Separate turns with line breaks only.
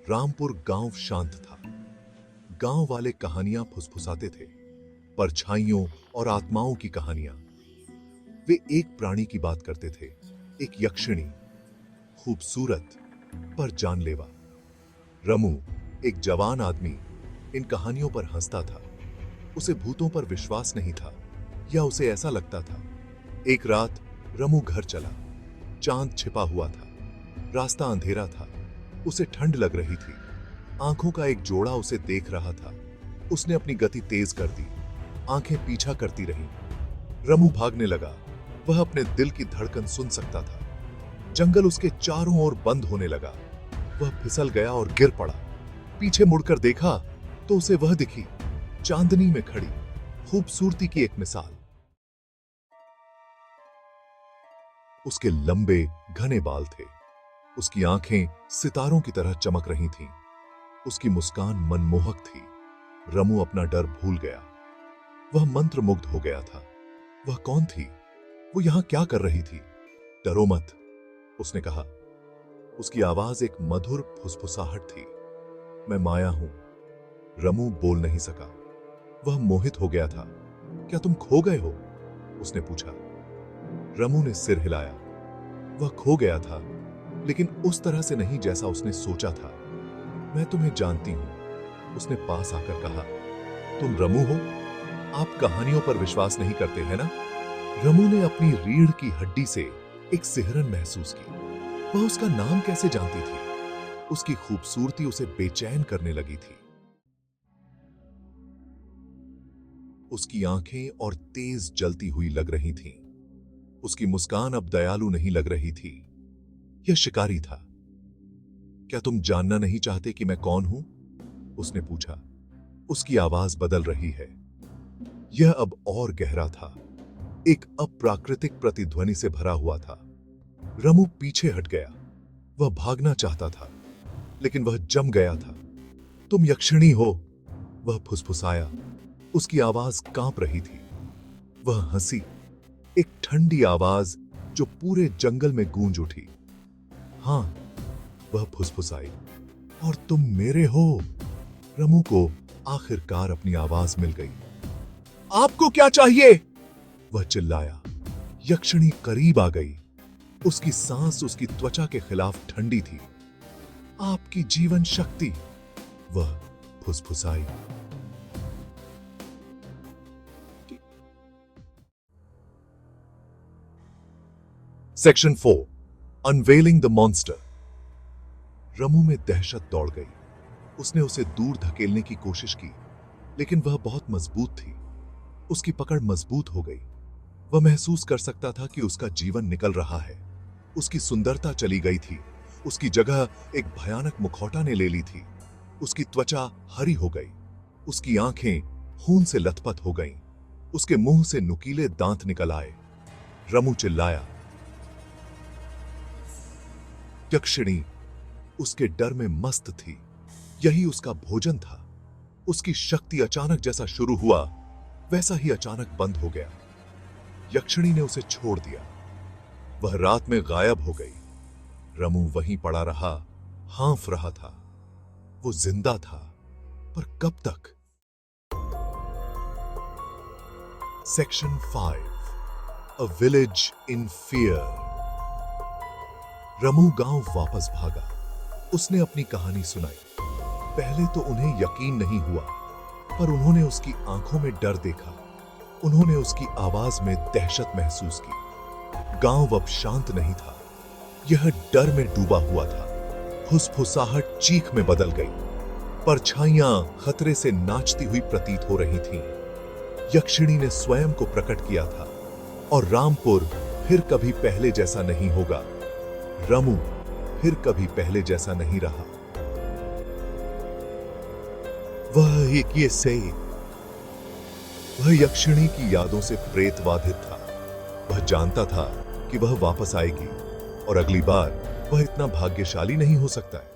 रामपुर गांव शांत था। गांव वाले कहानियां फुसफुसाते थे, परछाइयों और आत्माओं की कहानियां। वे एक प्राणी की बात करते थे, एक यक्षिणी, खूबसूरत पर जानलेवा। रमू, एक जवान आदमी, इन कहानियों पर हंसता था। उसे भूतों पर विश्वास नहीं था, या उसे ऐसा लगता था। एक रात रमू घर चला। चांद छिपा हुआ था, रास्ता अंधेरा था, उसे ठंड लग रही थी। आंखों का एक जोड़ा उसे देख रहा था। उसने अपनी गति तेज कर दी, आंखें पीछा करती रहीं। रमू भागने लगा। वह अपने दिल की धड़कन सुन सकता था। जंगल उसके चारों ओर बंद होने लगा। वह फिसल गया और गिर पड़ा। पीछे मुड़कर देखा तो उसे वह दिखी, चांदनी में खड़ी, खूबसूरती की एक मिसाल। उसके लंबे घने बाल थे, उसकी आंखें सितारों की तरह चमक रही थीं। उसकी मुस्कान मनमोहक थी। रमू अपना डर भूल गया। वह मंत्रमुग्ध हो गया था। वह कौन थी? वो यहां क्या कर रही थी? डरो मत, उसने कहा। उसकी आवाज एक मधुर फुसफुसाहट थी। मैं माया हूं। रमू बोल नहीं सका। वह मोहित हो गया था। क्या तुम खो गए हो? उसने पूछा। रमू ने सिर हिलाया। वह खो गया था, लेकिन उस तरह से नहीं जैसा उसने सोचा था। मैं तुम्हें जानती हूं, उसने पास आकर कहा। तुम रमू हो? आप कहानियों पर विश्वास नहीं करते हैं ना? रमू ने अपनी रीढ़ की हड्डी से एक सिहरन महसूस की। वह उसका नाम कैसे जानती थी? उसकी खूबसूरती उसे बेचैन करने लगी थी। उसकी आंखें और तेज जलती हुई लग रही थीं। उसकी मुस्कान अब दयालु नहीं लग रही थी, यह शिकारी था। क्या तुम जानना नहीं चाहते कि मैं कौन हूं? उसने पूछा। उसकी आवाज बदल रही है। यह अब और गहरा था, एक अप्राकृतिक प्रतिध्वनि से भरा हुआ था। रमू पीछे हट गया। वह भागना चाहता था, लेकिन वह जम गया था। तुम यक्षिणी हो, वह फुसफुसाया। उसकी आवाज कांप रही थी। वह हंसी, एक ठंडी आवाज जो पूरे जंगल में गूंज उठी। हां, वह फुसफुसाई, और तुम मेरे हो। रमू को आखिरकार अपनी आवाज मिल गई। आपको क्या चाहिए? वह चिल्लाया। यक्षिणी करीब आ गई। उसकी सांस उसकी त्वचा के खिलाफ ठंडी थी। आपकी जीवन शक्ति, वह फुसफुसाई। Section 4, unveiling the monster. Ramu में दहशत दौड़ गई। उसने उसे दूर धकेलने की कोशिश की, लेकिन वह बहुत मजबूत थी। उसकी पकड़ मजबूत हो गई। वह महसूस कर सकता था कि उसका जीवन निकल रहा है। उसकी सुंदरता चली गई थी। उसकी जगह एक भयानक मुखौटा ने ले ली थी। उसकी त्वचा हरी हो गई। उसकी आंखें खून से लथपथ हो गईं। उसके मुंह से नुकीले दांत निकल आए। रमू चिल्लाया। यक्षिणी उसके डर में मस्त थी। यही उसका भोजन था। उसकी शक्ति अचानक जैसा शुरू हुआ, वैसा ही अचानक बंद हो गया। यक्षिणी ने उसे छोड़ दिया। वह रात में गायब हो गई। रमू वहीं पड़ा रहा, हाँफ रहा था। वो जिंदा था, पर कब तक? Section 5, a village in fear. Ramu गांव वापस भागा। उसने अपनी कहानी सुनाई। पहले तो उन्हें यकीन नहीं हुआ, पर उन्होंने उसकी आंखों में डर देखा। उन्होंने उसकी आवाज में दहशत महसूस की। गांव अब शांत नहीं था, यह डर में डूबा हुआ था। फुसफुसाहट चीख में बदल गई। परछाइयां खतरे से नाचती हुई प्रतीत हो रही थीं। यक्षिणी ने स्वयं को प्रकट किया था, और रामपुर फिर कभी पहले जैसा नहीं होगा। रमू फिर कभी पहले जैसा नहीं रहा। वह यक्षिणी की यादों से प्रेतवाधित था। वह जानता था कि वह वापस आएगी, और अगली बार वह इतना भाग्यशाली नहीं हो सकता है।